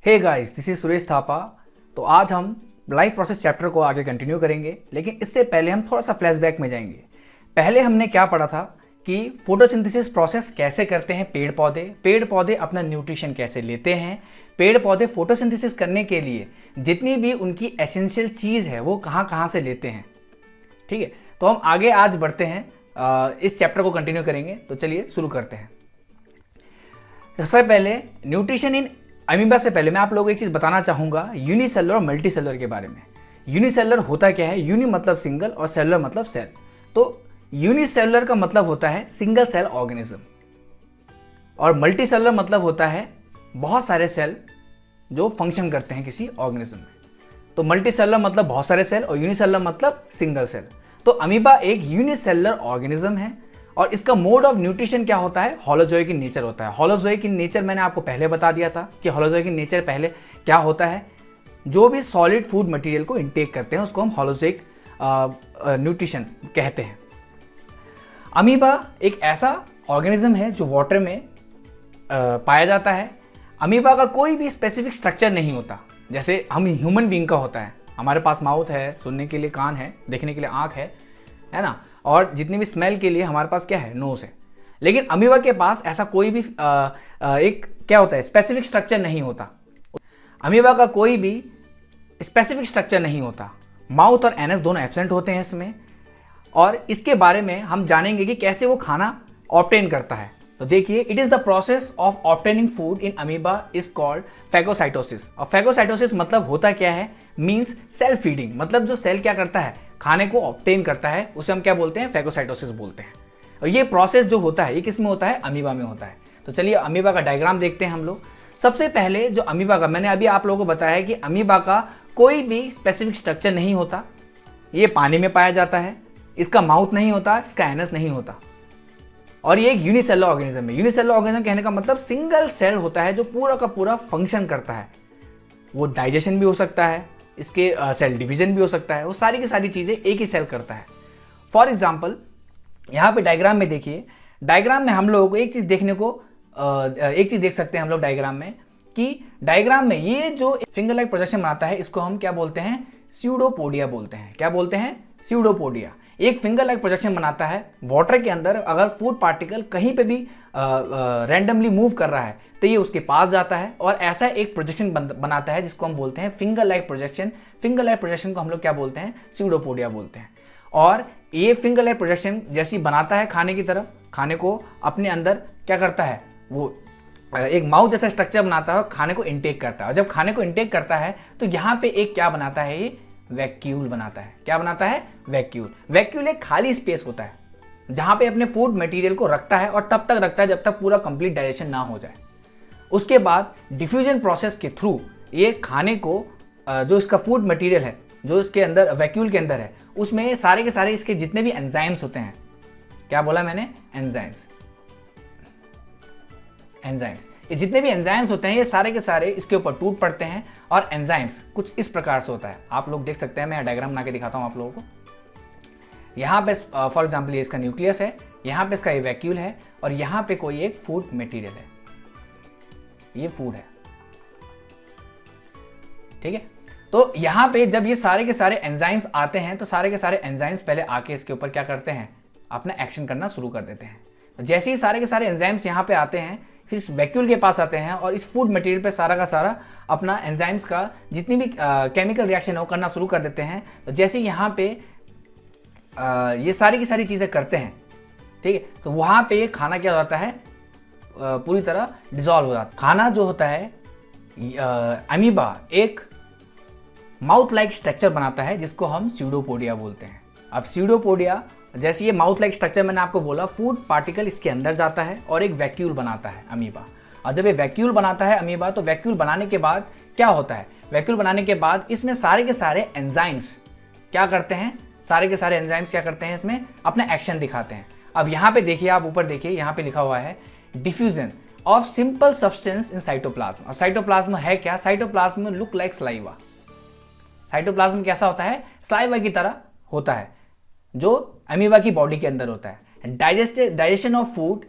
Hey guys, this is Suresh Thapa. तो आज हम लाइफ प्रोसेस चैप्टर को आगे कंटिन्यू करेंगे, लेकिन इससे पहले हम थोड़ा सा फ्लैशबैक में जाएंगे। पहले हमने क्या पढ़ा था कि फोटोसिंथेसिस प्रोसेस कैसे करते हैं पेड़ पौधे अपना न्यूट्रिशन कैसे लेते हैं, पेड़ पौधे फोटोसिंथेसिस करने के लिए जितनी भी उनकी एसेंशियल चीज़ है वो कहाँ कहाँ से लेते हैं। ठीक है, तो हम आगे आज बढ़ते हैं, इस चैप्टर को कंटिन्यू करेंगे। तो चलिए शुरू करते हैं। सबसे पहले न्यूट्रिशन इन अमीबा से पहले मैं आप लोगों को एक चीज़ बताना चाहूँगा यूनिसेलुलर और मल्टीसेलुलर के बारे में। यूनिसेलुलर होता क्या है? यूनि मतलब सिंगल और सेलुलर मतलब सेल। तो यूनिसेलुलर का मतलब होता है सिंगल सेल ऑर्गेनिज्म, और मल्टीसेलुलर मतलब होता है बहुत सारे सेल जो फंक्शन करते हैं किसी ऑर्गेनिज्म में। तो मल्टीसेलुलर मतलब बहुत सारे सेल और यूनिसेलुलर मतलब सिंगल सेल। तो अमीबा एक यूनिसेलुलर ऑर्गेनिज्म है और इसका मोड ऑफ न्यूट्रिशन क्या होता है? हॉलोजोइक इन नेचर होता है। हॉलोजोइक इन नेचर मैंने आपको पहले बता दिया था कि हॉलोजोइक इन नेचर पहले क्या होता है। जो भी सॉलिड फूड मटेरियल को इनटेक करते हैं उसको हम हॉलोजोइक न्यूट्रिशन कहते हैं। अमीबा एक ऐसा ऑर्गेनिज्म है जो वाटर में पाया जाता है। अमीबा का कोई भी स्पेसिफिक स्ट्रक्चर नहीं होता, जैसे हम ह्यूमन बीइंग का होता है। हमारे पास माउथ है, सुनने के लिए कान है, देखने के लिए आँख है ना, और जितनी भी स्मेल के लिए हमारे पास क्या है? नोज है। लेकिन अमीबा के पास ऐसा कोई भी एक क्या होता है? स्पेसिफिक स्ट्रक्चर नहीं होता। अमीबा का कोई भी स्पेसिफिक स्ट्रक्चर नहीं होता। माउथ और एनस दोनों एब्सेंट होते हैं इसमें, और इसके बारे में हम जानेंगे कि कैसे वो खाना ऑब्टेन करता है। तो देखिए, it is the process of obtaining food in amoeba is called phagocytosis. और फैगोसाइटोसिस मतलब होता क्या है? Means self feeding. मतलब जो सेल क्या करता है? खाने को ऑब्टेन करता है, उसे हम क्या बोलते हैं? फैगोसाइटोसिस बोलते हैं। और ये प्रोसेस जो होता है ये किस में होता है? अमीबा में होता है। तो चलिए अमीबा का डायग्राम देखते हैं हम लोग। सबसे पहले जो अमीबा का, मैंने अभी आप लोगों को बताया कि अमीबा का कोई भी स्पेसिफिक स्ट्रक्चर नहीं होता। ये पानी में पाया जाता है, इसका माउथ नहीं होता, इसका एनस नहीं होता, और ये एक यूनिसेलुलर ऑर्गेनिज्म है। यूनिसेलुलर ऑर्गेनिज्म कहने का मतलब सिंगल सेल होता है जो पूरा का पूरा फंक्शन करता है। वो डाइजेशन भी हो सकता है, इसके सेल डिवीजन भी हो सकता है, वो सारी की सारी चीज़ें एक ही सेल करता है। फॉर एग्जाम्पल यहाँ पे डायग्राम में देखिए, डायग्राम में हम लोगों को एक चीज़ देखने को एक चीज़ देख सकते हैं हम लोग डायग्राम में, कि डायग्राम में ये जो फिंगर लाइक प्रोजेक्शन बनाता है इसको हम क्या बोलते हैं? स्यूडोपोडिया बोलते हैं। क्या बोलते हैं? स्यूडोपोडिया। एक फिंगर लाइक प्रोजेक्शन बनाता है वाटर के अंदर। अगर फूड पार्टिकल कहीं पे भी रैंडमली मूव कर रहा है तो ये उसके पास जाता है और ऐसा एक प्रोजेक्शन बनाता है जिसको हम बोलते हैं finger like projection. Finger like projection को हम लोग क्या बोलते हैं? स्यूडोपोडिया बोलते हैं। और ये फिंगर लाइक प्रोजेक्शन जैसी बनाता है खाने की तरफ, खाने को अपने अंदर क्या करता है? वो एक माउथ जैसा स्ट्रक्चर बनाता है और खाने को इनटेक करता है। और जब खाने को इनटेक करता है तो यहाँ पे एक क्या बनाता है? ये वैक्यूल बनाता है। क्या बनाता है? वैक्यूल। वैक्यूल एक खाली स्पेस होता है जहाँ पे अपने फूड मटेरियल को रखता है, और तब तक रखता है जब तक पूरा कंप्लीट डाइजेशन ना हो जाए। उसके बाद डिफ्यूजन प्रोसेस के थ्रू ये खाने को जो इसका फूड मटेरियल है जो इसके अंदर वैक्यूल के अंदर है, उसमें सारे के सारे इसके जितने भी एंजाइम्स होते हैं, क्या बोला मैंने? एंजाइम्स। ये जितने भी एंजाइम्स होते हैं ये सारे के सारे इसके ऊपर टूट पड़ते हैं, और एंजाइम्स कुछ इस प्रकार से होता है। आप लोग देख सकते हैं, मैं डायग्राम बना के दिखाता हूँ आप लोगों को। यहाँ पे फॉर एग्जाम्पल ये इसका न्यूक्लियस है, यहाँ पे इसका ये वैक्यूल है, और यहाँ पे कोई एक फूड मटेरियल है, ये फूड है। ठीक है, तो यहाँ पे जब ये सारे के सारे एंजाइम्स आते हैं तो सारे के सारे एंजाइम्स पहले आके इसके ऊपर क्या करते हैं? अपना एक्शन करना शुरू कर देते हैं। तो जैसे ही सारे के सारे एंजाइम्स यहाँ पे आते हैं, फिर इस वैक्यूल के पास आते हैं और इस फूड मटेरियल पे सारा का सारा अपना एंजाइम्स का जितनी भी केमिकल रिएक्शन है वो करना शुरू कर देते हैं। तो जैसे यहाँ पे ये सारी की सारी चीज़ें करते हैं, ठीक है, तो वहाँ पे ये खाना क्या हो जाता है? पूरी तरह डिसॉल्व हो जाता है। खाना जो होता है, अमीबा एक माउथ लाइक स्ट्रक्चर बनाता है जिसको हम स्यूडोपोडिया बोलते हैं। अब स्यूडोपोडिया जैसे ये माउथ लाइक स्ट्रक्चर मैंने आपको बोला, फूड पार्टिकल इसके अंदर जाता है और एक वैक्यूल बनाता है अमीबा। और जब ये वैक्यूल बनाता है अमीबा, तो वैक्यूल बनाने के बाद क्या होता है? वैक्यूल बनाने के बाद इसमें सारे के सारे एंजाइम्स क्या करते हैं? सारे के सारे एंजाइम्स क्या करते हैं? इसमें अपना एक्शन दिखाते हैं। अब यहाँ पे देखिए, आप ऊपर देखिए, यहाँ पे लिखा हुआ है diffusion of simple substance in cytoplasm. और साइटोप्लाज्म है क्या? Cytoplasm look like saliva. Cytoplasm कैसा होता है? स्लाइवा की तरह होता है, जो अमीबा की बॉडी के अंदर होता है। Digestion of food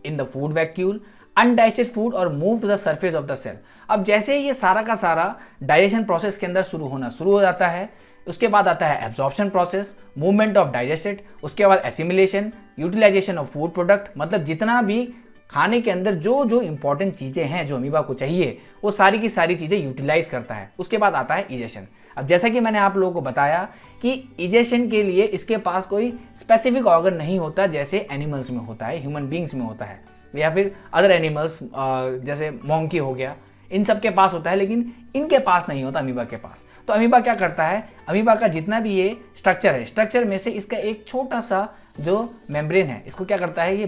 in the food vacuole. Undigested food और move to the surface of the cell. अब जैसे ये सारा का सारा डाइजेशन प्रोसेस के अंदर शुरू हो जाता है, उसके बाद आता है absorption process, movement of digested, उसके बाद assimilation, utilisation of food product, मतलब जितना भी खाने के अंदर जो जो इंपॉर्टेंट चीज़ें हैं जो अमीबा को चाहिए वो सारी की सारी चीज़ें यूटिलाइज करता है। उसके बाद आता है इजेशन। अब जैसा कि मैंने आप लोगों को बताया कि इजेशन के लिए इसके पास कोई स्पेसिफिक ऑर्गन नहीं होता जैसे एनिमल्स में होता है, ह्यूमन बींग्स में होता है, या फिर अदर एनिमल्स जैसे मोंकी हो गया, इन सब के पास होता है, लेकिन इनके पास नहीं होता अमीबा के पास। तो अमीबा क्या करता है, अमीबा का जितना भी ये स्ट्रक्चर है, स्ट्रक्चर में से इसका एक छोटा सा जो मेम्ब्रेन है इसको क्या करता है, ये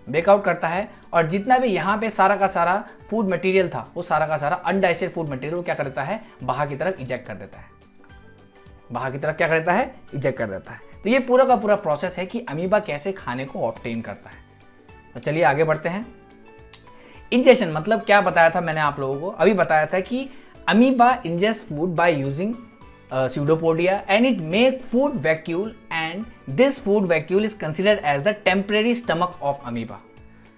ब्रेकआउट करता है और जितना भी यहाँ पे सारा का सारा फूड मटेरियल था वो सारा का सारा अनडाइजेस्टेड फूड मटेरियल वो क्या करता है, बाहर की तरफ इजेक्ट कर देता है। तो ये पूरा का पूरा प्रोसेस है कि अमीबा कैसे खाने को ऑब्टेन करता है। तो चलिए आगे बढ़ते हैं। इंजेशन मतलब क्या बताया था मैंने आप लोगों को, अभी बताया था कि amoeba ingest food by using pseudopodia and it make food vacuole and this food vacuole is considered as the temporary stomach of amoeba।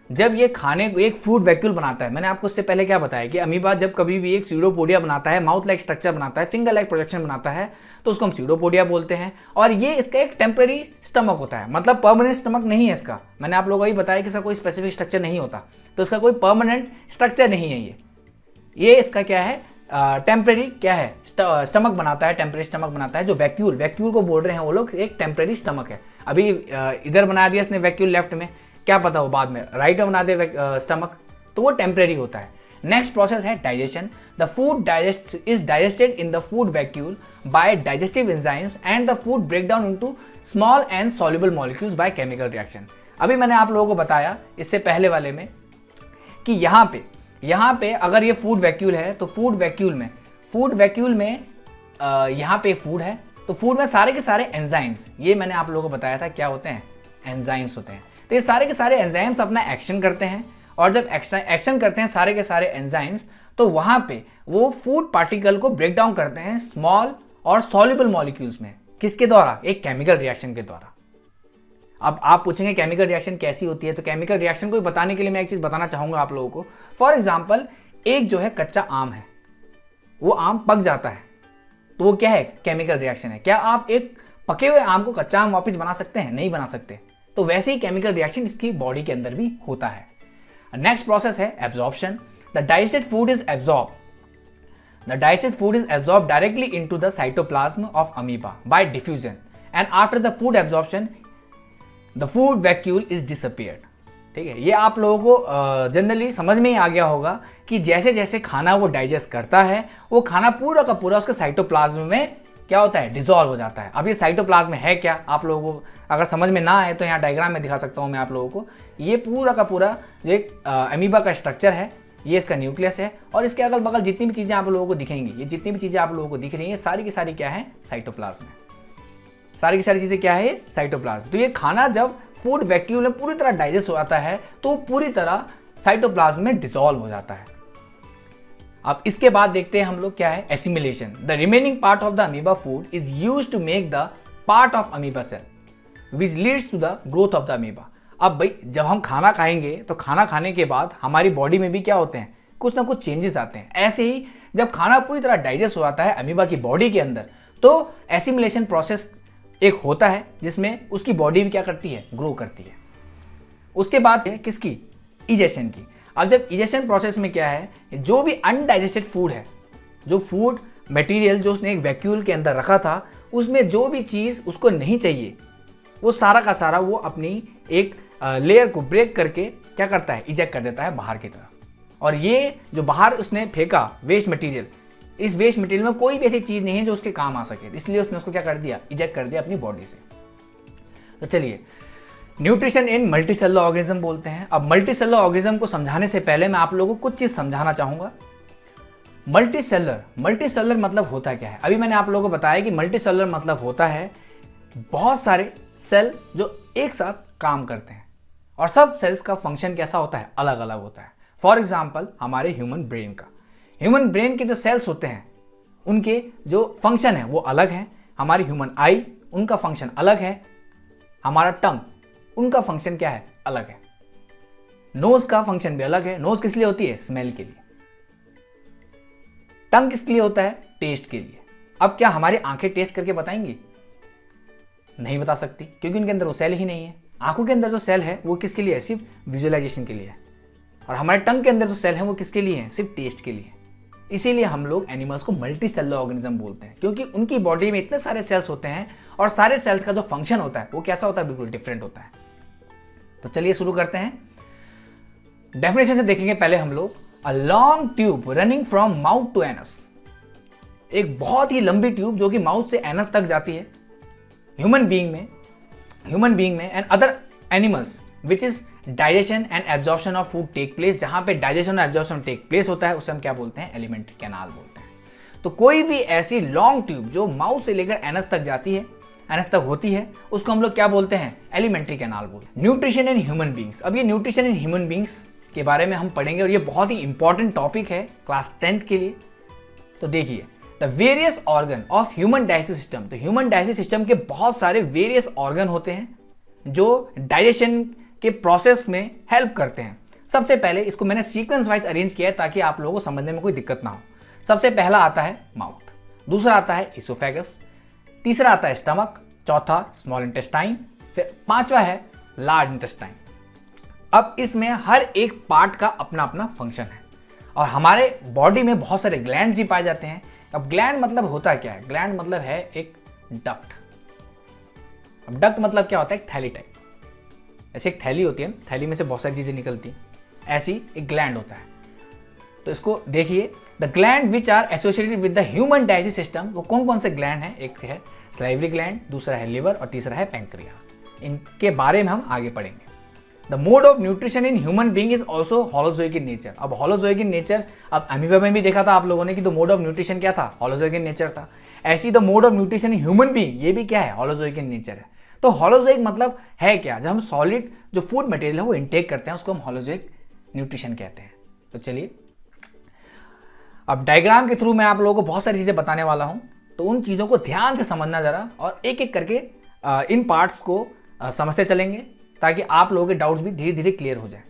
जब ये खाने को एक फूड वैक्यूल बनाता है, मैंने आपको उससे पहले क्या बताया कि अमीबा जब कभी भी एक स्यूडोपोडिया बनाता है, माउथ लाइक स्ट्रक्चर बनाता है, फिंगर लाइक प्रोजेक्शन बनाता है, तो उसको हम स्यूडोपोडिया बोलते हैं। और ये इसका एक टेम्पररी स्टमक होता है, मतलब परमानेंट स्टमक नहीं है इसका। मैंने आप लोगों को ही बताया कि इसका कोई स्पेसिफिक स्ट्रक्चर नहीं होता, तो इसका कोई परमानेंट स्ट्रक्चर नहीं है। ये इसका क्या है, टेम्परेरी क्या है, स्टमक बनाता है, टेम्परेरी स्टमक बनाता है। जो वैक्यूल को बोल रहे हैं वो लोग एक टेम्परेरी स्टमक है। अभी इधर बना दिया इसने वैक्यूल लेफ्ट में, क्या पता वो बाद में राइट में बना दे स्टमक, तो वो टेम्परेरी होता है। नेक्स्ट प्रोसेस है digestion. The food is digested in the food vacuole by digestive enzymes and the food break down into small and soluble molecules by chemical reaction. अभी मैंने आप लोगों को बताया इससे पहले वाले में कि यहाँ पे अगर ये फूड वैक्यूल है तो फूड वैक्यूल में यहाँ पे फूड है, तो फूड में सारे के सारे एंजाइम्स, ये मैंने आप लोगों को बताया था क्या होते हैं, एंजाइम्स होते हैं। तो ये सारे के सारे एंजाइम्स अपना एक्शन करते हैं, और जब एक्शन करते हैं सारे के सारे एंजाइम्स, तो वहाँ पे वो फूड पार्टिकल को ब्रेक डाउन करते हैं स्मॉल और सॉल्युबल मॉलिक्यूल्स में। किसके द्वारा, एक केमिकल रिएक्शन के द्वारा। अब आप पूछेंगे केमिकल रिएक्शन कैसी होती है, तो केमिकल रिएक्शन को बताने के लिए मैं एक चीज़ बताना चाहूँगा आप लोगों को। फॉर एग्जाम्पल, एक जो है कच्चा आम है, वो आम पक जाता है, तो वो क्या है, केमिकल रिएक्शन है। क्या आप एक पके हुए आम को कच्चा आम वापस बना सकते हैं, नहीं बना सकते। तो वैसे ही केमिकल रिएक्शन इसकी बॉडी के अंदर भी होता है। नेक्स्ट प्रोसेस है absorption. The digested food is absorb directly into the cytoplasm of amoeba bye diffusion and after the food absorption the food vacuole is disappeared. ठीक है, ये आप लोगों को जनरली समझ में ही आ गया होगा कि जैसे जैसे खाना वो डाइजेस्ट करता है, वो खाना पूरा का पूरा उसके साइटोप्लाज्म में क्या होता है, डिसॉल्व हो जाता है। अब ये साइटोप्लाज्म है क्या, आप लोगों को अगर समझ में ना आए तो यहाँ डायग्राम में दिखा सकता हूँ मैं आप लोगों को। ये पूरा का पूरा जो एक अमीबा का स्ट्रक्चर है, ये इसका न्यूक्लियस है, और इसके अगल बगल जितनी भी चीज़ें आप लोगों को दिखेंगी, ये जितनी भी चीज़ें आप लोगों को दिख रही हैं, सारी की सारी क्या है, साइटोप्लाज्म है। सारी की सारी चीज़ें क्या है, साइटोप्लाज्म। तो ये खाना जब फूड वैक्यूल में पूरी तरह डाइजेस्ट हो जाता है तो पूरी तरह साइटोप्लाज्म में डिसॉल्व हो जाता है। अब इसके बाद देखते हैं हम लोग क्या है, assimilation. The remaining part of the amoeba food is used to make the part of amoeba cell which leads to the growth of the amoeba. अब भाई जब हम खाना खाएंगे तो खाना खाने के बाद हमारी बॉडी में भी क्या होते हैं, कुछ ना कुछ चेंजेस आते हैं। ऐसे ही जब खाना पूरी तरह डाइजेस्ट हो जाता है अमीबा की बॉडी के अंदर, तो एसिमिलेशन प्रोसेस एक होता है जिसमें उसकी बॉडी भी क्या करती है, ग्रो करती है। उसके बाद है किसकी, इजेशन की। अब जब इजेशन प्रोसेस में क्या है, जो भी अनडाइजेस्टेड फूड है, जो फूड मटेरियल जो उसने एक वैक्यूल के अंदर रखा था, उसमें जो भी चीज़ उसको नहीं चाहिए वो सारा का सारा वो अपनी एक लेयर को ब्रेक करके क्या करता है, इजेक्ट कर देता है बाहर की तरफ। और ये जो बाहर उसने फेंका वेस्ट मटेरियल, इस वेस्ट मटेरियल में कोई भी ऐसी चीज़ नहीं है जो उसके काम आ सके, इसलिए उसने उसको क्या कर दिया, इजेक्ट कर दिया अपनी बॉडी से। तो चलिए न्यूट्रिशन इन मल्टीसेलुलर ऑर्गेनिज्म बोलते हैं। अब मल्टीसेलुलर ऑर्गेनिज्म को समझाने से पहले मैं आप लोगों को कुछ चीज़ समझाना चाहूँगा। मल्टीसेलुलर मतलब होता क्या है। अभी मैंने आप लोगों को बताया कि मल्टीसेलुलर मतलब होता है बहुत सारे सेल जो एक साथ काम करते हैं, और सब सेल्स का फंक्शन कैसा होता है, अलग अलग होता है। फॉर एग्जाम्पल हमारे ह्यूमन ब्रेन के जो सेल्स होते हैं उनके जो फंक्शन है वो अलग है। हमारी ह्यूमन आई, उनका फंक्शन अलग है। हमारा टंग, उनका फंक्शन क्या है, अलग है। नोज का फंक्शन भी अलग है। नोज किस लिए होती है? स्मेल के लिए। टंग किसके लिए होता है? टेस्ट के लिए। अब क्या हमारी आंखें टेस्ट करके बताएंगी? नहीं बता सकती, क्योंकि उनके अंदर वो सेल ही नहीं है। आंखों के अंदर जो सेल है वो किसके लिए है? सिर्फ विजुअलाइजेशन के लिए है। और हमारे टंग के अंदर जो सेल है वो किसके लिए है? सिर्फ टेस्ट के लिए। इसीलिए हम लोग एनिमल्स को मल्टी सेलुलर ऑर्गेनिज्म बोलते हैं, क्योंकि उनकी बॉडी में इतने सारे सेल्स होते हैं और सारे सेल्स का जो फंक्शन होता है वो कैसा होता है? बिल्कुल डिफरेंट होता है। तो चलिए शुरू करते हैं। डेफिनेशन से देखेंगे पहले हम लोग। A long tube running from mouth to anus, एक बहुत ही लंबी ट्यूब जो कि माउथ से एनस तक जाती है। ह्यूमन बीइंग में and other animals which is digestion and absorption of food take place, जहां पे डाइजेशन और एब्जॉर्प्शन टेक प्लेस होता है उसे हम क्या बोलते हैं? एलिमेंट्री कैनाल बोलते हैं। तो कोई भी ऐसी लॉन्ग ट्यूब जो माउथ से लेकर एनस तक जाती है, एनस तक होती है, उसको हम लोग क्या बोलते हैं? एलिमेंट्री कैनाल बोलते हैं। न्यूट्रिशन इन ह्यूमन बींग्स, अब ये न्यूट्रिशन इन ह्यूमन बींग्स के बारे में हम पढ़ेंगे और ये बहुत ही इंपॉर्टेंट टॉपिक है क्लास 10th के लिए। तो देखिए, the various organ of human digestive system, तो ह्यूमन डाइजेस्टिव सिस्टम के बहुत सारे वेरियस ऑर्गन होते हैं जो डाइजेशन के प्रोसेस में हेल्प करते हैं। सबसे पहले इसको मैंने सीक्वेंस वाइज अरेंज किया है ताकि आप लोगों को समझने में कोई दिक्कत ना हो। सबसे पहला आता है माउथ, दूसरा आता है इसोफेगस, तीसरा आता है स्टमक, चौथा स्मॉल इंटेस्टाइन, फिर पांचवा है लार्ज इंटेस्टाइन। अब इसमें हर एक पार्ट का अपना अपना फंक्शन है और हमारे बॉडी में बहुत सारे ग्लैंड्स भी पाए जाते हैं। अब ग्लैंड मतलब होता क्या है? ग्लैंड मतलब है एक डक्ट। अब डक्ट मतलब क्या होता है? एक थैली टाइप। ऐसे एक थैली होती है ना, थैली में से बहुत सारी चीजें निकलती हैं, ऐसी एक ग्लैंड होता है। तो इसको देखिए, the gland which are associated with the human digestive system, वो कौन कौन से ग्लैंड हैं? एक है सलाइवरी ग्लैंड, दूसरा है लिवर और तीसरा है पैंक्रियास। इनके बारे में हम आगे पढ़ेंगे। The mode of nutrition in human being is also holozoic in nature. अब होलोजोइक इन नेचर, अब अमीबा में भी देखा था आप लोगों ने कि द मोड ऑफ न्यूट्रिशन क्या था? होलोजोइक इन नेचर था। ऐसी the mode of nutrition in human being, ये भी क्या है? होलोजोइक इन नेचर है। तो होलोजोइक मतलब है क्या? जब हम सॉलिड जो फूड मटेरियल है वो इनटेक करते हैं उसको हम होलोजोइक न्यूट्रिशन कहते हैं। तो चलिए, अब डायग्राम के थ्रू मैं आप लोगों को बहुत सारी चीजें बताने वाला हूं, तो उन चीजों को ध्यान से समझना जरा और एक एक करके इन पार्ट्स को समझते चलेंगे ताकि आप लोगों के डाउट्स भी धीरे धीरे क्लियर हो जाए।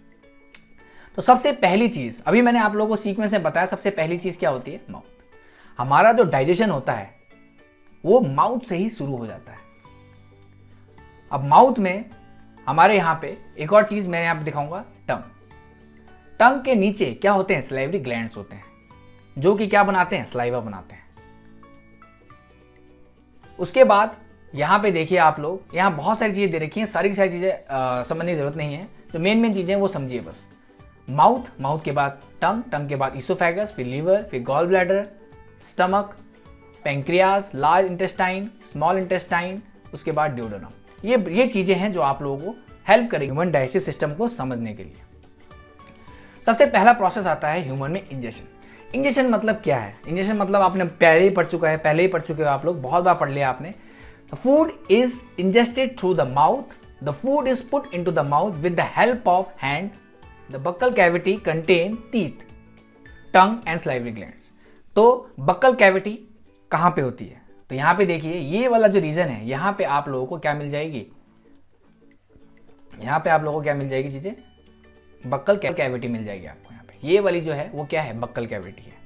तो सबसे पहली चीज, अभी मैंने आप लोगों को सीक्वेंस में बताया, सबसे पहली चीज क्या होती है? माउथ। हमारा जो डाइजेशन होता है वो माउथ से ही शुरू हो जाता है। अब माउथ में हमारे यहाँ पे एक और चीज मैं यहाँ पे दिखाऊंगा, टंग। टंग के नीचे क्या होते हैं? सलाइवरी ग्लैंड्स होते हैं जो कि क्या बनाते हैं? सलाइवा बनाते हैं। उसके बाद यहाँ पे देखिए आप लोग, यहाँ बहुत सारी चीजें दे रखी हैं, सारी की सारी चीजें समझने की जरूरत नहीं है। जो मेन चीजें वो समझिए बस। माउथ, माउथ के बाद टंग, टंग के बाद इसोफेगस, फिर लीवर, फिर gall bladder, stomach, pancreas, large intestine, small intestine, उसके बाद ड्यूडेनम। ये चीजें हैं जो आप लोगों को हेल्प करेंगी ह्यूमन डाइजेस्टिव सिस्टम को समझने के लिए। सबसे पहला प्रोसेस आता है ह्यूमन में इंजेक्शन। इंजेक्शन मतलब क्या है? इंजेक्शन मतलब आपने पहले ही पढ़ चुके हो आप लोग, बहुत बार पढ़ लिया आपने। The food is ingested through the mouth. The food is put into the mouth with the help of hand. The buccal cavity contain teeth, tongue and salivary glands. तो बक्कल कैविटी कहाँ पे होती है? तो यहाँ पे देखिए, ये वाला जो रीजन है, यहाँ पे आप लोगों को क्या मिल जाएगी? यहाँ पे आप लोगों को क्या मिल जाएगी चीजें? बक्कल कैविटी मिल जाएगी आपको। यहाँ पे ये वाली जो है वो क्या है? बक्कल कैविटी है।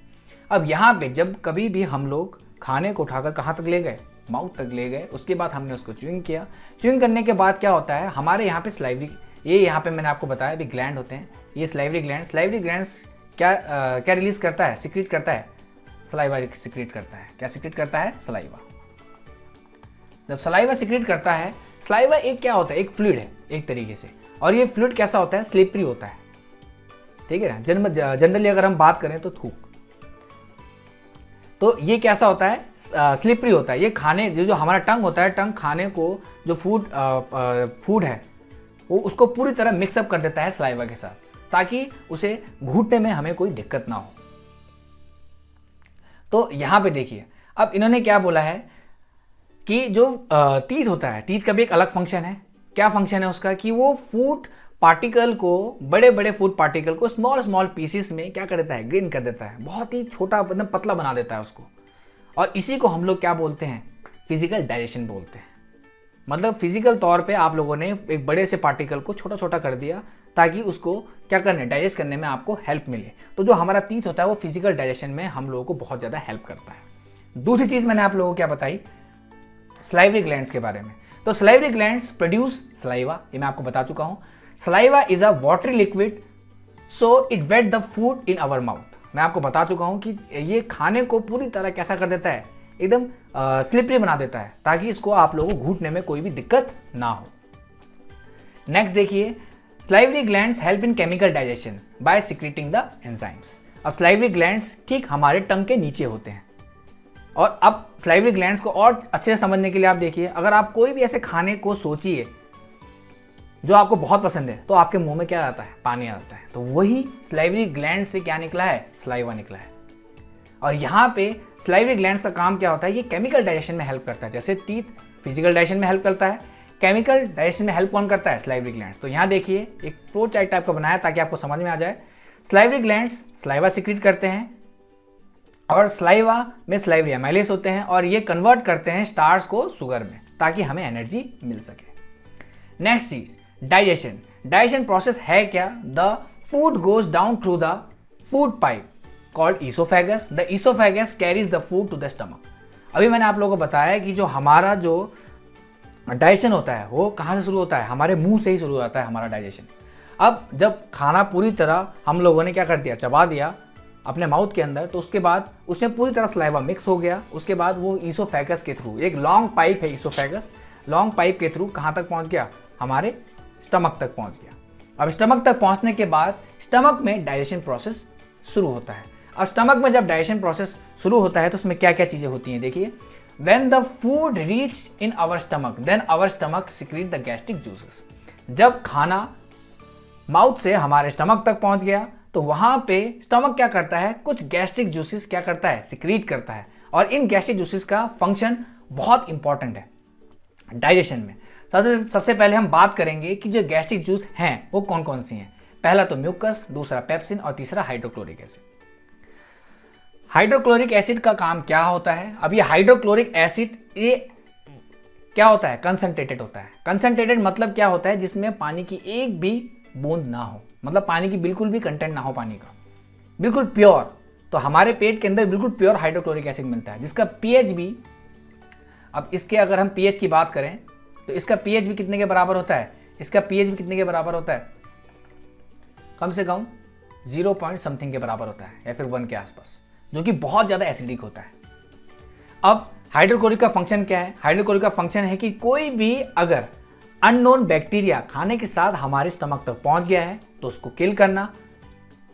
अब यहाँ पे जब कभी भी हम लोग खाने को उठाकर कहाँ तक ले गए? माउथ तक ले गए। उसके बाद हमने उसको च्यूइंग किया। च्यूइंग करने के बाद क्या होता है? हमारे यहाँ पे स्लाइवरी, ये यहाँ पे मैंने आपको बताया भी ग्लैंड होते हैं, ये स्लाइवरी ग्लैंड्स क्या रिलीज करता है? सिक्रीट करता है सलाइवा, सिक्रीट करता है। क्या सिक्रीट करता है? सलाइवा। जब सलाइवा सिक्रीट करता है, सलाइवा एक क्या होता है? एक फ्लूइड है एक तरीके से, और ये फ्लूइड कैसा होता है? स्लिपरी होता है, ठीक है ना। जनरली अगर हम बात करें तो थूक, तो ये कैसा होता है? स्लिपरी होता है। ये खाने जो हमारा टंग होता है, टंग खाने को जो फूड है वो उसको पूरी तरह मिक्सअप कर देता है सलाइवा के साथ, ताकि उसे घूटने में हमें कोई दिक्कत ना हो। तो यहाँ पे देखिए, अब इन्होंने क्या बोला है कि जो टीथ होता है, टीथ का भी एक अलग फंक्शन है। क्या फंक्शन है उसका? कि वो फूड पार्टिकल को, बड़े बड़े फूड पार्टिकल को स्मॉल पीसेस में क्या कर देता है? ग्रेन कर देता है, बहुत ही छोटा, मतलब पतला बना देता है उसको। और इसी को हम लोग क्या बोलते हैं? फिजिकल डाइजेशन बोलते हैं। मतलब फिजिकल तौर पे आप लोगों ने एक बड़े से पार्टिकल को छोटा छोटा कर दिया ताकि उसको क्या करने, डाइजेस्ट करने में आपको हेल्प मिले। तो जो हमारा तीत होता है वो फिजिकल डाइजेशन में हम लोगों को बहुत ज़्यादा हेल्प करता है। दूसरी चीज़ मैंने आप लोगों को क्या बताई, सलाइवरी ग्लैंड्स के बारे में। तो सलाइवरी ग्लैंड्स प्रोड्यूस सलाइवा, ये मैं आपको बता चुका हूँ। Saliva is a watery liquid so it wet the food in our mouth. मैं आपको बता चुका हूँ कि ये खाने को पूरी तरह कैसा कर देता है, एकदम स्लिपरी बना देता है, ताकि इसको आप लोगों को घूटने में कोई भी दिक्कत ना हो। नेक्स्ट देखिए, salivary glands help in chemical digestion bye secreting the enzymes. अब सलाइवरी ग्लैंड्स ठीक हमारे टंग के नीचे होते हैं। और अब सलाइवरी ग्लैंड्स को और अच्छे से समझने के लिए आप देखिए, अगर आप कोई भी ऐसे खाने को सोचिए जो आपको बहुत पसंद है, तो आपके मुंह में क्या आता है, पानी आता है। तो वही सलाइवरी ग्लैंड से क्या निकला है, सलाइवा निकला है। और यहाँ पे सलाइवरी ग्लैंड्स का काम क्या होता है, ये केमिकल डाइजेशन में हेल्प करता है। जैसे तीत फिजिकल डाइजेशन में हेल्प करता है, केमिकल डाइजेशन में हेल्प कौन करता है, सलाइवरी ग्लैंड्स। तो यहाँ देखिए एक फ्लो चार्ट टाइप का बनाया ताकि आपको समझ में आ जाए। सलाइवरी ग्लैंड्स सलाइवा सिक्रीट करते हैं और सलाइवा में सलाइवरी एमाइलेस होते हैं और ये कन्वर्ट करते हैं स्टार्च को शुगर में ताकि हमें एनर्जी मिल सके। नेक्स्ट चीज, डाइजेशन। डाइजेशन प्रोसेस है क्या, the food goes down through the food pipe called oesophagus. The oesophagus carries the food to the stomach. अभी मैंने आप लोगों को बताया कि जो हमारा जो डाइजेशन होता है वो कहाँ से शुरू होता है, हमारे मुंह से ही शुरू होता है हमारा डाइजेशन। अब जब खाना पूरी तरह हम लोगों ने क्या कर दिया, चबा दिया अपने माउथ के अंदर, तो उसके बाद उसमें पूरी तरह सलाइवा मिक्स हो गया। उसके बाद वो ईसोफेगस के थ्रू, एक लॉन्ग पाइप है ईसोफेगस, लॉन्ग पाइप के थ्रू कहाँ तक पहुँच गया, हमारे स्टमक तक पहुँच गया। अब स्टमक तक पहुँचने के बाद स्टमक में डाइजेशन प्रोसेस शुरू होता है। अब स्टमक में जब डाइजेशन प्रोसेस शुरू होता है तो उसमें क्या क्या चीज़ें होती हैं, देखिए। When the food reach in our stomach, then our stomach secrete the gastric juices. जब खाना माउथ से हमारे स्टमक तक पहुंच गया तो वहां पे स्टमक क्या करता है, कुछ गैस्ट्रिक जूसेस क्या करता है, सिक्रीट करता है। और इन गैस्ट्रिक जूसेस का फंक्शन बहुत इंपॉर्टेंट है डाइजेशन में। सबसे पहले हम बात करेंगे कि जो गैस्ट्रिक जूस हैं वो कौन कौन सी हैं। पहला तो म्यूकस, दूसरा पेप्सिन और तीसरा हाइड्रोक्लोरिक एसिड। हाइड्रोक्लोरिक एसिड का काम क्या होता है, अब ये हाइड्रोक्लोरिक एसिड ये क्या होता है, कंसंट्रेटेड होता है। कंसंट्रेटेड मतलब क्या होता है, जिसमें पानी की एक भी बूंद ना हो, मतलब पानी की बिल्कुल भी कंटेंट ना हो पानी का, बिल्कुल प्योर। तो हमारे पेट के अंदर बिल्कुल प्योर हाइड्रोक्लोरिक एसिड मिलता है, जिसका पीएच भी, अब इसके अगर हम पीएच की बात करें तो इसका पीएच भी कितने के बराबर होता है, इसका पीएच भी कितने के बराबर होता है, कम से कम 0 पॉइंट समथिंग के बराबर होता है या फिर 1 के आसपास, जो कि बहुत ज़्यादा एसिडिक होता है। अब हाइड्रोक्लोरिक का फंक्शन क्या है, हाइड्रोक्लोरिक का फंक्शन है कि कोई भी अगर अननोन बैक्टीरिया खाने के साथ हमारे स्टमक तक पहुंच गया है तो उसको किल करना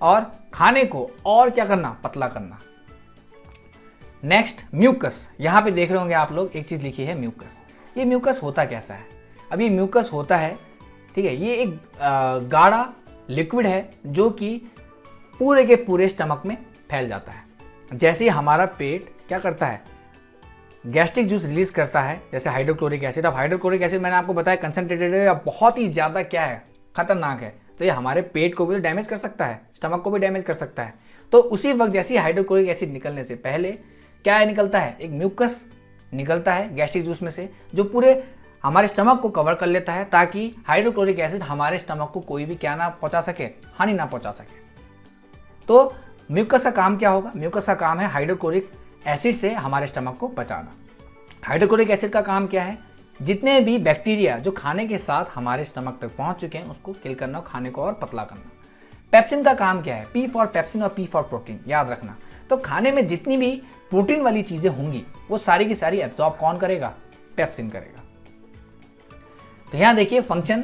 और खाने को और क्या करना, पतला करना। नेक्स्ट म्यूकस, यहाँ पे देख रहे होंगे आप लोग एक चीज़ लिखी है म्यूकस। ये म्यूकस होता कैसा है, अब ये म्यूकस होता है, ठीक है, ये एक गाढ़ा लिक्विड है जो कि पूरे के पूरे स्टमक में फैल जाता है। जैसे ही हमारा पेट क्या करता है, गैस्ट्रिक जूस रिलीज करता है, जैसे हाइड्रोक्लोरिक एसिड। अब हाइड्रोक्लोरिक एसिड मैंने आपको बताया कंसंट्रेटेड है या बहुत ही ज़्यादा क्या है, खतरनाक है, तो ये हमारे पेट को भी डैमेज कर सकता है, स्टमक को भी डैमेज कर सकता है। तो उसी वक्त जैसे ही हाइड्रोक्लोरिक एसिड निकलने से पहले क्या निकलता है, एक म्यूकस निकलता है गैस्ट्रिक जूस में से, जो पूरे हमारे स्टमक को कवर कर लेता है ताकि हाइड्रोक्लोरिक एसिड हमारे स्टमक को कोई भी क्या ना पहुंचा सके, हानि ना पहुंचा सके। तो म्यूकस का काम क्या होगा, म्यूकस का काम है हाइड्रोक्लोरिक एसिड से हमारे स्टमक को बचाना। हाइड्रोक्लोरिक एसिड का काम क्या है, जितने भी बैक्टीरिया जो खाने के साथ हमारे स्टमक तक पहुंच चुके हैं उसको किल करना, खाने को और पतला करना। पेप्सिन का काम क्या है, पी फॉर पेप्सिन और पी फॉर प्रोटीन, याद रखना। तो खाने में जितनी भी प्रोटीन वाली चीजें होंगी वो सारी की सारी एब्जॉर्ब कौन करेगा, पेप्सिन करेगा। तो यहां देखिए function,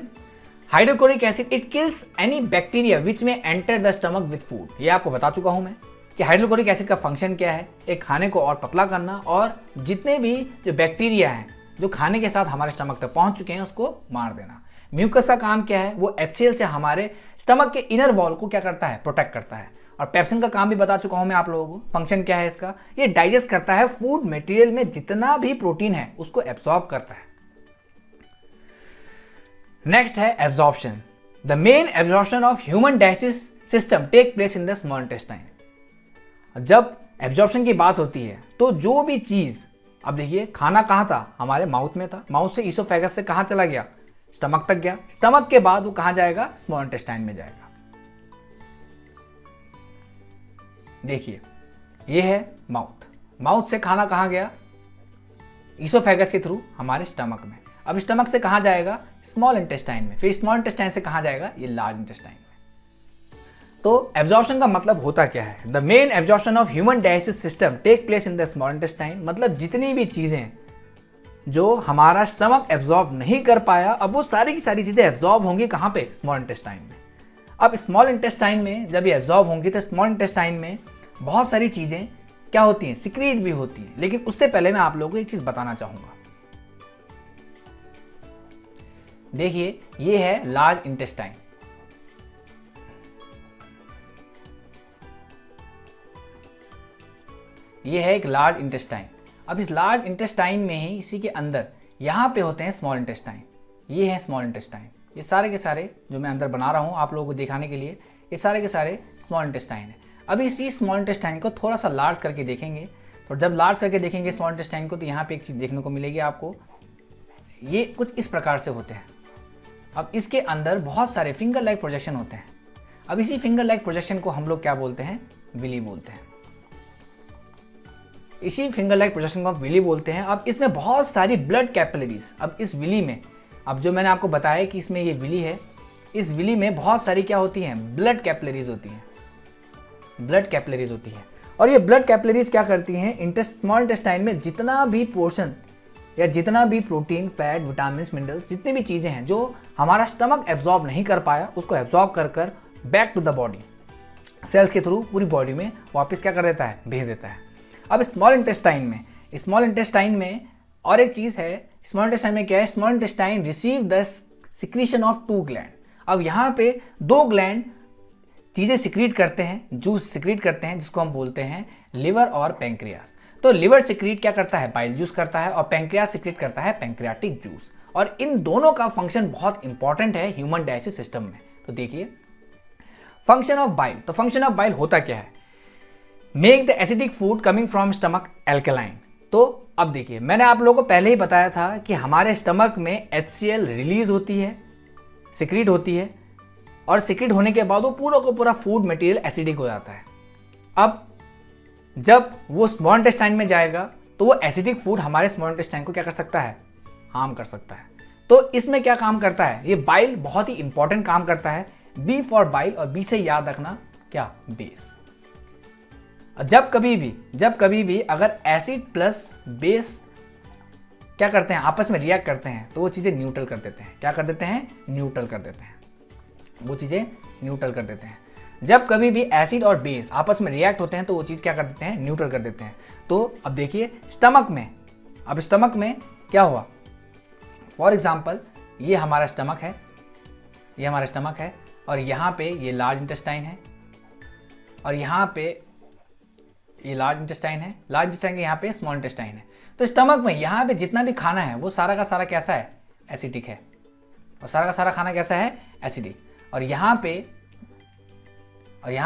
hydrochloric acid it kills any bacteria which may enter the stomach with food. ये आपको बता चुका हूं मैं कि हाइड्रोक्लोरिक एसिड का फंक्शन क्या है, एक खाने को और पतला करना और जितने भी जो बैक्टीरिया हैं जो खाने के साथ हमारे स्टमक तक पहुंच चुके हैं उसको मार देना। म्यूकस का काम क्या है, वो HCl से हमारे स्टमक के इनर वॉल को क्या करता है, प्रोटेक्ट करता है। और पेप्सिन का काम भी बता चुका हूं मैं आप लोगों को, फंक्शन क्या है इसका, ये डाइजेस्ट करता है, फूड मटेरियल में जितना भी प्रोटीन है उसको एब्सॉर्ब करता है। नेक्स्ट है absorption. The main absorption of human digestive system take place in the small intestine. जब एब्जॉर्प्शन की बात होती है तो जो भी चीज, अब देखिए खाना कहाँ था, हमारे माउथ में था, माउथ से ईसोफेगस से कहाँ चला गया, स्टमक तक गया, स्टमक के बाद वो कहाँ जाएगा, स्मॉल इंटेस्टाइन में जाएगा। देखिए ये है माउथ, माउथ से खाना कहाँ गया, ईसोफेगस के थ्रू हमारे स्टमक में। अब स्टमक से कहाँ जाएगा, स्मॉल इंटेस्टाइन में, फिर स्मॉल इंटेस्टाइन से कहाँ जाएगा, ये लार्ज इंटेस्टाइन में। तो एब्जॉर्प्शन का मतलब होता क्या है, the main absorption of human digestive system take place in the small intestine. मतलब जितनी भी चीज़ें जो हमारा स्टमक एब्जॉर्ब नहीं कर पाया, अब वो सारी की सारी चीज़ें एब्जॉर्ब होंगी कहाँ पे, स्मॉल इंटेस्टाइन में। अब स्मॉल इंटेस्टाइन में जब ये एब्जॉर्ब होंगी तो स्मॉल इंटेस्टाइन में बहुत सारी चीज़ें क्या होती हैं, सिक्रीट भी होती हैं। लेकिन उससे पहले मैं आप लोगों को एक चीज़ बताना चाहूँगा। देखिए ये है लार्ज इंटेस्टाइन, ये है एक लार्ज इंटेस्टाइन। अब इस लार्ज इंटेस्टाइन में ही इसी के अंदर यहाँ पे होते हैं स्मॉल इंटेस्टाइन, ये है स्मॉल इंटेस्टाइन। ये सारे के सारे जो मैं अंदर बना रहा हूँ आप लोगों को दिखाने के लिए, ये सारे के सारे स्मॉल इंटेस्टाइन है। अब इसी स्मॉल इंटेस्टाइन को थोड़ा सा लार्ज करके देखेंगे, तो जब लार्ज करके देखेंगे स्मॉल इंटेस्टाइन को, तो यहाँ पे एक चीज़ देखने को मिलेगी आपको, ये कुछ इस प्रकार से होते हैं। अब इसके अंदर बहुत सारे फिंगर लाइक प्रोजेक्शन होते हैं। अब इसी फिंगर लाइक प्रोजेक्शन को हम लोग क्या बोलते हैं, विली बोलते हैं। इसी फिंगर लाइक प्रोजेक्शन को हम विली बोलते हैं। अब इसमें बहुत सारी ब्लड कैपिलरीज, अब इस विली में, अब जो मैंने आपको बताया कि इसमें ये विली है, इस विली में बहुत सारी क्या होती हैं, ब्लड कैपिलरीज होती हैं, ब्लड कैपिलरीज होती हैं। और ये ब्लड कैपिलरीज क्या करती हैं, स्मॉल इंटेस्टाइन में जितना भी पोर्शन या जितना भी प्रोटीन, फैट, विटामिन, मिनरल्स, जितनी भी चीज़ें हैं जो हमारा स्टमक एब्जॉर्ब नहीं कर पाया, उसको एब्जॉर्ब कर कर back to the body, cells के थ्रू पूरी बॉडी में वापस क्या कर देता है, भेज देता है। अब स्मॉल इंटेस्टाइन में और एक चीज़ है, स्मॉल इंटेस्टाइन में क्या है, small intestine receive the secretion of 2 gland. अब यहाँ पे 2 ग्लैंड चीज़ें सिक्रीट करते हैं, जूस सिक्रीट करते हैं, जिसको हम बोलते हैं लिवर और पैंक्रियास। तो लिवर सिक्रीट क्या करता है, बाइल जूस करता है, और पैंक्रियास सिक्रीट करता है पैंक्रियाटिक जूस। और इन दोनों का फंक्शन बहुत इंपॉर्टेंट है ह्यूमन डाइजेस्टिव सिस्टम में। तो देखिए फंक्शन ऑफ बाइल, तो फंक्शन ऑफ बाइल होता क्या है, make the acidic food coming from stomach alkaline. तो अब देखिए मैंने आप लोगों को पहले ही बताया था कि हमारे स्टमक में HCl रिलीज होती है, सिक्रीट होती है, और सिक्रीट होने के बाद वो पूरा का पूरा फूड मटेरियल एसिडिक हो जाता है। अब जब वो स्मॉल इंटेस्टाइन में जाएगा तो वो एसिडिक फूड हमारे स्मॉल इंटेस्टाइन को क्या कर सकता है, हार्म कर सकता है। तो इसमें क्या काम करता है, ये बाइल बहुत ही इंपॉर्टेंट काम करता है। बी फॉर बाइल, और बी से याद रखना क्या, बेस। जब कभी भी अगर एसिड प्लस बेस क्या करते हैं, आपस में रिएक्ट करते हैं, तो वो चीज़ें न्यूट्रल कर देते हैं। क्या कर देते हैं, न्यूट्रल कर देते हैं, वो चीज़ें न्यूट्रल कर देते हैं। जब कभी भी एसिड और बेस आपस में रिएक्ट होते हैं तो वो चीज़ क्या कर देते हैं, न्यूट्रल कर देते हैं। तो अब देखिए स्टमक में, अब स्टमक में क्या हुआ, फॉर एग्जाम्पल ये हमारा स्टमक है, ये हमारा स्टमक है, और यहाँ पे ये लार्ज इंटेस्टाइन है, और यहाँ पे ये लार्ज इंटेस्टाइन है, लार्ज इंटेस्टाइन के यहाँ पे स्मॉल इंटेस्टाइन है। तो स्टमक में यहाँ पे जितना भी खाना है वो सारा का सारा कैसा है, एसिडिक है, और सारा का सारा खाना कैसा है, एसिडिक। और यहाँ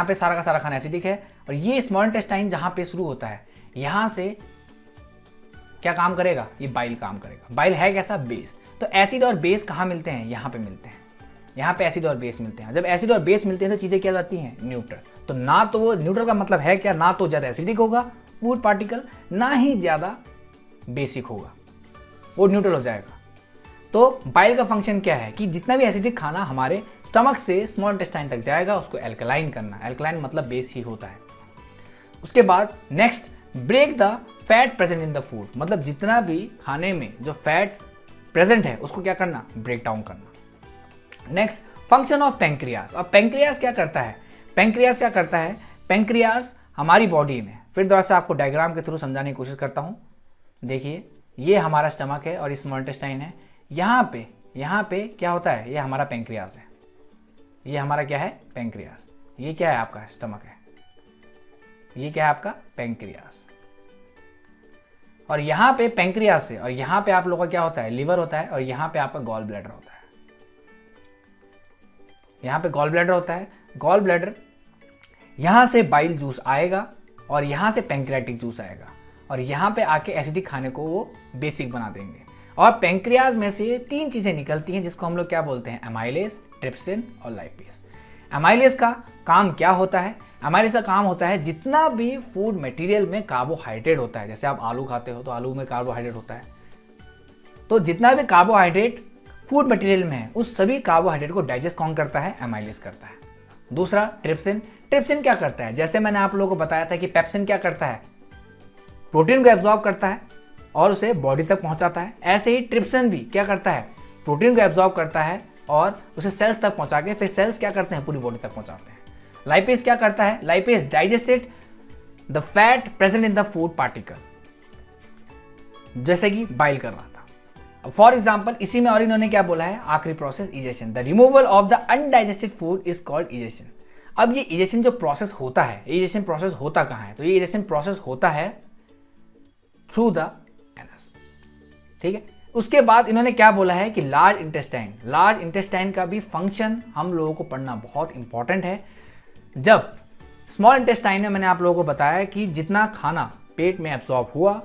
पे सारा का सारा खाना एसिडिक है। और ये स्मॉल इंटेस्टाइन जहाँ पे शुरू होता है, यहाँ से क्या काम करेगा, ये बाइल काम करेगा। बाइल है कैसा, बेस। तो एसिड और बेस कहाँ मिलते हैं, यहाँ पे मिलते हैं, यहाँ पे एसिड और बेस मिलते हैं। जब एसिड और बेस मिलते हैं तो चीज़ें क्या जाती हैं, न्यूट्रल। तो ना तो वो न्यूट्रल का मतलब है क्या, ना तो ज़्यादा एसिडिक होगा फूड पार्टिकल, ना ही ज़्यादा बेसिक होगा, वो न्यूट्रल हो जाएगा। तो बाइल का फंक्शन क्या है कि जितना भी एसिडिक खाना हमारे स्टमक से स्मॉल इंटेस्टाइन तक जाएगा उसको एल्कलाइन करना। एल्कलाइन मतलब बेस ही होता है। उसके बाद next, break the fat present in the food, मतलब जितना भी खाने में जो फैट प्रेजेंट है उसको क्या करना, ब्रेक डाउन करना। Next, function of pancreas. अब पैंक्रियास क्या करता है, पैंक्रियास हमारी बॉडी में, फिर दोबारा से आपको डायग्राम के थ्रू समझाने की कोशिश करता हूँ। देखिए ये हमारा स्टमक है और स्मॉल इंटेस्टाइन है। यहाँ पे क्या होता है, ये हमारा पैंक्रियास है, ये हमारा क्या है, पैंक्रियास। ये क्या है, आपका स्टमक है, ये क्या है, आपका पैंक्रियास। और यहाँ पे पैंक्रियास से, और यहाँ पे आप लोगों का क्या होता है, लिवर होता है, और यहाँ पे आपका गॉल ब्लैडर होता है। यहाँ पे गॉल ब्लैडर होता है। गॉल ब्लैडर, यहाँ से बाइल जूस आएगा और यहाँ से पैंक्रियाटिक जूस आएगा, और यहाँ पे आके एसिडिक खाने को वो बेसिक बना देंगे। और पेंक्रियाज में से 3 चीज़ें निकलती हैं जिसको हम लोग क्या बोलते हैं, एमाइलेज, ट्रिप्सिन और लाइपेज। एमाइलेज का काम क्या होता है? एमाइलेज का काम होता है जितना भी फूड मटेरियल में कार्बोहाइड्रेट होता है, जैसे आप आलू खाते हो तो आलू में कार्बोहाइड्रेट होता है, तो जितना भी कार्बोहाइड्रेट फूड मटेरियल में है उस सभी कार्बोहाइड्रेट को डाइजेस्ट कौन करता है? एमाइलेज करता है। दूसरा ट्रिप्सिन। ट्रिप्सिन क्या करता है? जैसे मैंने आप लोगों को बताया था कि पेप्सिन क्या करता है, प्रोटीन को एब्जॉर्ब करता है और उसे बॉडी तक पहुंचाता है, ऐसे ही ट्रिप्सिन भी क्या करता है, प्रोटीन को एब्जॉर्ब करता है और उसे सेल्स तक पहुंचा के फिर सेल्स क्या करते हैं, पूरी बॉडी तक पहुंचाते हैं। लाइपेज क्या करता है? Lipase digested the fat present in the food particle, जैसे कि बाइल कर रहा था। फॉर एग्जाम्पल इसी में और इन्होंने क्या बोला है, आखिरी process egestion, the removal of the undigested food is called egestion. अब ये इजेशन जो प्रोसेस होता है, इजेशन प्रोसेस होता कहाँ है? तो ये इजेशन प्रोसेस होता है थ्रू द एनस, ठीक है। उसके बाद इन्होंने क्या बोला है कि लार्ज इंटेस्टाइन, लार्ज इंटेस्टाइन का भी फंक्शन हम लोगों को पढ़ना बहुत इंपॉर्टेंट है। जब स्मॉल इंटेस्टाइन में मैंने आप लोगों को बताया कि जितना खाना पेट में एब्जॉर्ब हुआ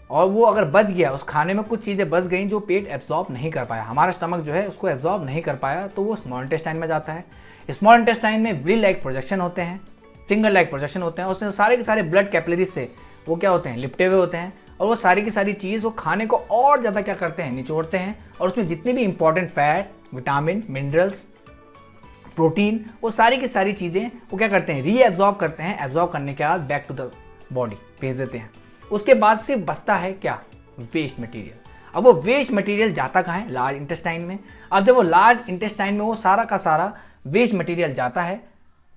और वो अगर बच गया, उस खाने में कुछ चीज़ें बच गई जो पेट एब्जॉर्ब नहीं कर पाया, हमारा स्टमक जो है उसको एब्जॉर्ब नहीं कर पाया, तो वो स्मॉल इंटेस्टाइन में जाता है। स्मॉल इंटेस्टाइन में व्हील लाइक प्रोजेक्शन होते हैं, फिंगर लाइक प्रोजेक्शन होते हैं, उसमें सारे के सारे ब्लड कैपिलरीज से वो क्या होते हैं, लिपटे हुए होते हैं और वो सारी की सारी चीज़ वो खाने को और ज़्यादा क्या करते हैं, निचोड़ते हैं और उसमें जितनी भी important fat, vitamin, minerals, protein, वो सारी की सारी चीज़ें वो क्या करते हैं, रीएब्जॉर्ब करते हैं। एब्जॉर्ब करने के बाद बैक टू द बॉडी भेज देते हैं। उसके बाद सिर्फ बचता है क्या, वेस्ट मटेरियल। अब वो वेस्ट मटेरियल जाता कहाँ है, लार्ज इंटेस्टाइन में। अब जब वो लार्ज इंटेस्टाइन में वो सारा का सारा वेस्ट मटेरियल जाता है,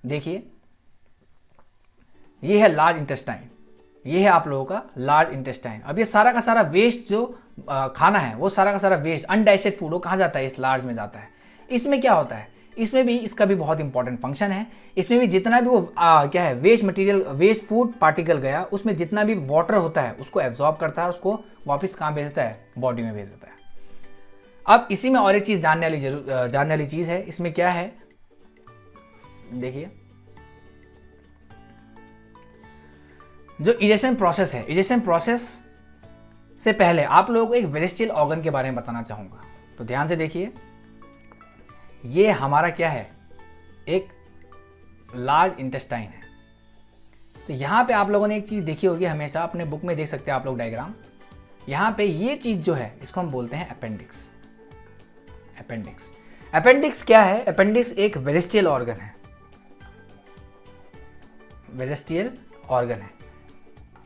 देखिए ये है लार्ज इंटेस्टाइन, ये है आप लोगों का लार्ज इंटेस्टाइन। अब ये सारा का सारा वेस्ट जो खाना है, वो सारा का सारा वेस्ट अनडाइजेस्टेड फूड वो कहाँ जाता है, इस लार्ज में जाता है। इसमें क्या होता है, इसमें भी इसका भी बहुत इंपॉर्टेंट फंक्शन है। इसमें भी जितना भी वो क्या है, waste material, waste food particle गया, उसमें जितना भी वाटर होता है उसको एब्जॉर्ब करता है, उसको वापस कहाँ भेजता है, बॉडी में भेज देता है। अब इसी में और एक चीज़ जानने वाली चीज़ है, इसमें क्या है, देखिए जो इजेशन प्रोसेस है, इजेशन प्रोसेस से पहले आप लोगों को एक वेस्टिजियल ऑर्गन के बारे में बताना चाहूँगा। तो ध्यान से देखिए, ये हमारा क्या है, एक लार्ज इंटेस्टाइन है। तो यहाँ पे आप लोगों ने एक चीज़ देखी होगी, हमेशा अपने बुक में देख सकते हैं आप लोग डायग्राम। यहाँ पे ये चीज़ जो है इसको हम बोलते हैं अपेंडिक्स। अपेंडिक्स, अपेंडिक्स क्या है? अपेंडिक्स एक वेस्टिजियल ऑर्गन है, वेस्टिजियल ऑर्गन है।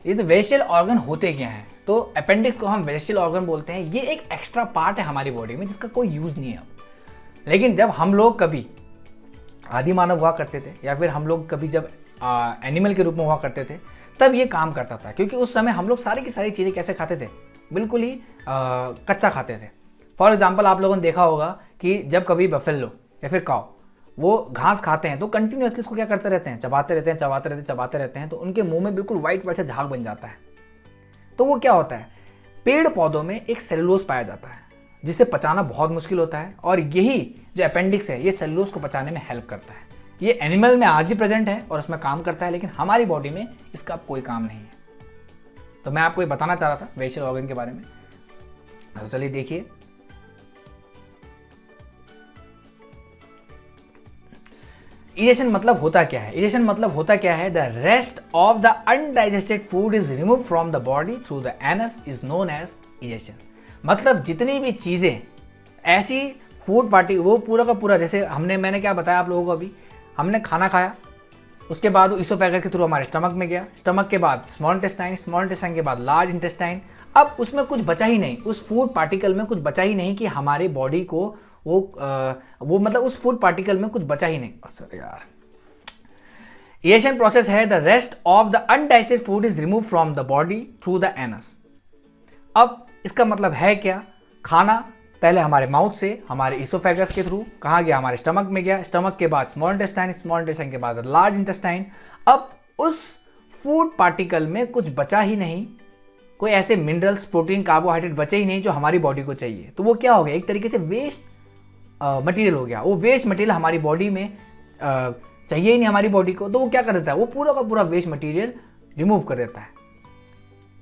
ये तो वेस्टिजियल ऑर्गन होते क्या हैं? तो अपेंडिक्स को हम वेस्टिजियल ऑर्गन बोलते हैं। ये एक एक्स्ट्रा पार्ट है हमारी बॉडी में जिसका कोई यूज़ नहीं है अब। लेकिन जब हम लोग कभी आदि मानव हुआ करते थे या फिर हम लोग कभी जब एनिमल के रूप में हुआ करते थे, तब ये काम करता था, क्योंकि उस समय हम लोग सारी की सारी चीज़ें कैसे खाते थे, बिल्कुल ही कच्चा खाते थे। फॉर एग्जाम्पल आप लोगों ने देखा होगा कि जब कभी बफेलो या फिर काऊ वो घास खाते हैं तो कंटिन्यूसली इसको क्या करते रहते हैं, चबाते रहते हैं, चबाते रहते हैं, चबाते रहते हैं, तो उनके मुंह में बिल्कुल वाइट वाइट सा झाग बन जाता है। तो वो क्या होता है, पेड़ पौधों में एक सेलुलोज पाया जाता है जिसे पचाना बहुत मुश्किल होता है, और यही जो अपेंडिक्स है ये सेलुलोज को पचाने में हेल्प करता है। ये एनिमल में आज ही प्रेजेंट है और उसमें काम करता है, लेकिन हमारी बॉडी में इसका अब कोई काम नहीं है। तो मैं आपको ये बताना चाह रहा था वेस्टिजियल ऑर्गन के बारे में। तो चलिए देखिए, इजेशन मतलब होता क्या है? इजेशन मतलब होता क्या है, the rest of the undigested food is remove from the body through the anus is known as egestion. मतलब जितनी भी चीज़ें ऐसी फूड पार्टी, वो पूरा का पूरा, जैसे मैंने क्या बताया आप लोगों को, अभी हमने खाना खाया, उसके बाद वो इसोफेगस के थ्रू हमारे स्टमक में गया, स्टमक के बाद स्मॉल इंटेस्टाइन, स्मॉल इंटेस्टाइन के बाद लार्ज इंटेस्टाइन। अब उसमें कुछ बचा ही नहीं, उस फूड पार्टिकल में कुछ बचा ही नहीं कि हमारी बॉडी को वो मतलब उस फूड पार्टिकल में कुछ बचा ही नहीं। सॉरी यार, इजेशन प्रोसेस है the rest of the undigested food is remove from the body through the anus. अब इसका मतलब है क्या, खाना पहले हमारे माउथ से हमारे इसोफेगस के थ्रू कहाँ गया, हमारे स्टमक में गया, स्टमक के बाद स्मॉल इंटेस्टाइन, स्मॉल इंटेस्टाइन के बाद लार्ज इंटेस्टाइन। अब उस फूड पार्टिकल में कुछ बचा ही नहीं, कोई ऐसे मिनरल्स, प्रोटीन, कार्बोहाइड्रेट बचे ही नहीं जो हमारी बॉडी को चाहिए। तो वो क्या हो गया, एक तरीके से वेस्ट मटेरियल हो गया। वो वेस्ट मटेरियल हमारी बॉडी में चाहिए ही नहीं हमारी बॉडी को, तो वो क्या कर देता है, वो पूरा का पूरा वेस्ट मटेरियल रिमूव कर देता है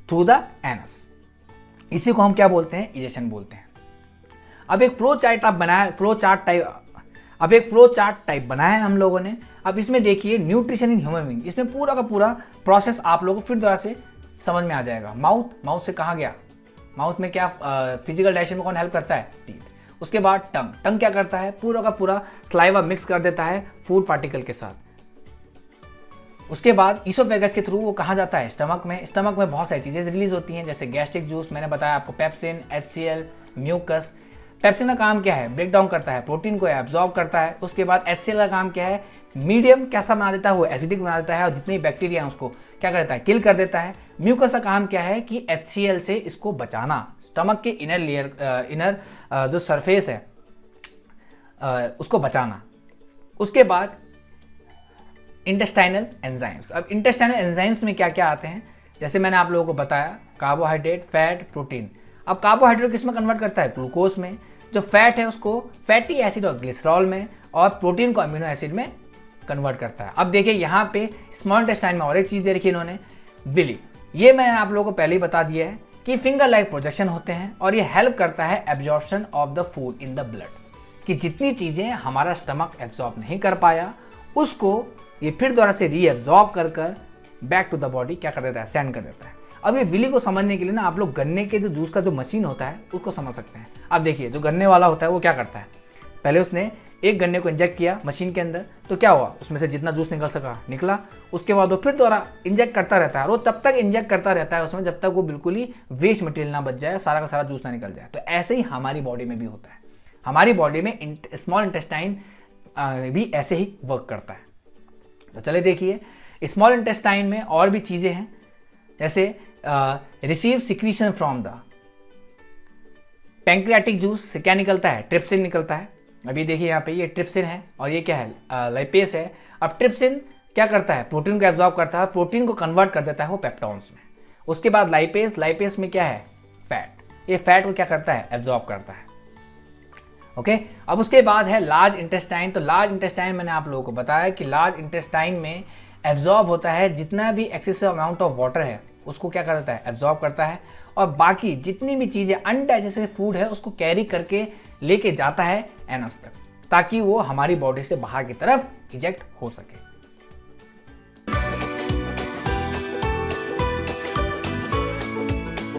थ्रू द एनस। इसी को हम क्या बोलते हैं, इजेशन बोलते हैं। अब एक फ्लो चार्ट टाइप बनाया है हम लोगों ने। अब इसमें देखिए न्यूट्रिशन इन ह्यूमन बीइंग, इसमें पूरा का पूरा प्रोसेस आप लोगों को फिर दोबारा से समझ में आ जाएगा। माउथ से कहाँ गया, माउथ में क्या फिजिकल डाइजेशन में कौन हेल्प करता है, टीथ। उसके बाद टंग क्या करता है, पूरा का पूरा सलाइवा मिक्स कर देता है फूड पार्टिकल के साथ। उसके बाद ईसोफेगस के थ्रू वो कहाँ जाता है, स्टमक में बहुत सारी चीज़ें रिलीज होती हैं, जैसे गैस्ट्रिक जूस, मैंने बताया आपको पेप्सिन, HCl, म्यूकस। पेप्सिन का काम क्या है, ब्रेक डाउन करता है, प्रोटीन को एब्जॉर्ब करता है। उसके बाद HCl का काम क्या है, मीडियम कैसा बना देता है, वो एसिडिक बना देता है और जितने बैक्टीरिया हैं उसको क्या करता है, किल कर देता है। म्यूकस का काम क्या है कि HCl से इसको बचाना, स्टमक के इनर जो सरफेस है उसको बचाना। उसके बाद इंटेस्टाइनल एंजाइम्स। अब इंटेस्टाइनल एंजाइम्स में क्या क्या आते हैं, जैसे मैंने आप लोगों को बताया, कार्बोहाइड्रेट, फैट, प्रोटीन। अब कार्बोहाइड्रेट किस में कन्वर्ट करता है, ग्लूकोज में। जो फैट है उसको फैटी एसिड और ग्लिसरॉल में, और प्रोटीन को अमीनो एसिड में कन्वर्ट करता है। अब देखिए यहाँ पे स्मॉल इंटेस्टाइन में और एक चीज़ दे रखी है इन्होंने, विली। ये मैंने आप लोगों को पहले ही बता दिया है कि फिंगर लाइक प्रोजेक्शन होते हैं और ये हेल्प करता है absorption of the food in the blood, कि जितनी चीज़ें हमारा स्टमक एब्जॉर्ब नहीं कर पाया उसको ये फिर दोबारा से रीएब्जॉर्ब कर बैक टू द बॉडी क्या कर देता है, सेंड कर देता है। अब ये विली को समझने के लिए ना आप लोग गन्ने के जो जूस का जो मशीन होता है उसको समझ सकते हैं। अब देखिए जो गन्ने वाला होता है वो क्या करता है, पहले उसने एक गन्ने को इंजेक्ट किया मशीन के अंदर, तो क्या हुआ, उसमें से जितना जूस निकल सका निकला। उसके बाद वो फिर दोबारा इंजेक्ट करता रहता है और वो तब तक इंजेक्ट करता रहता है उसमें जब तक वो बिल्कुल ही वेस्ट मटेरियल ना बच जाए, सारा का सारा जूस ना निकल जाए। तो ऐसे ही हमारी बॉडी में भी होता है, हमारी बॉडी में स्मॉल इंटेस्टाइन भी ऐसे ही वर्क करता है। तो चले देखिए स्मॉल इंटेस्टाइन में और भी चीज़ें हैं, जैसे receive secretion from the pancreatic juice से क्या निकलता है, ट्रिप्सिन निकलता है। अभी देखिए यहाँ पे ये ट्रिप्सिन है और ये क्या है, लाइपेस है। अब ट्रिप्सिन क्या करता है, प्रोटीन को एब्जॉर्ब करता है, प्रोटीन को कन्वर्ट कर देता है वो पेप्टॉन्स में। उसके बाद लाइपेस में क्या है, फैट। ये फैट को क्या करता है, एब्जॉर्ब करता है। ओके अब उसके बाद है लार्ज इंटेस्टाइन। तो लार्ज इंटेस्टाइन मैंने आप लोगों को बताया कि लार्ज इंटेस्टाइन में एब्जॉर्ब होता है जितना भी एक्सेसिव अमाउंट ऑफ वाटर है उसको क्या कर देता है, एब्जॉर्ब करता है, और बाकी जितनी भी चीज़ें अनडाइजेस्टेड फूड है उसको कैरी करके लेके जाता है एनस तक, ताकि वो हमारी बॉडी से बाहर की तरफ इजेक्ट हो सके।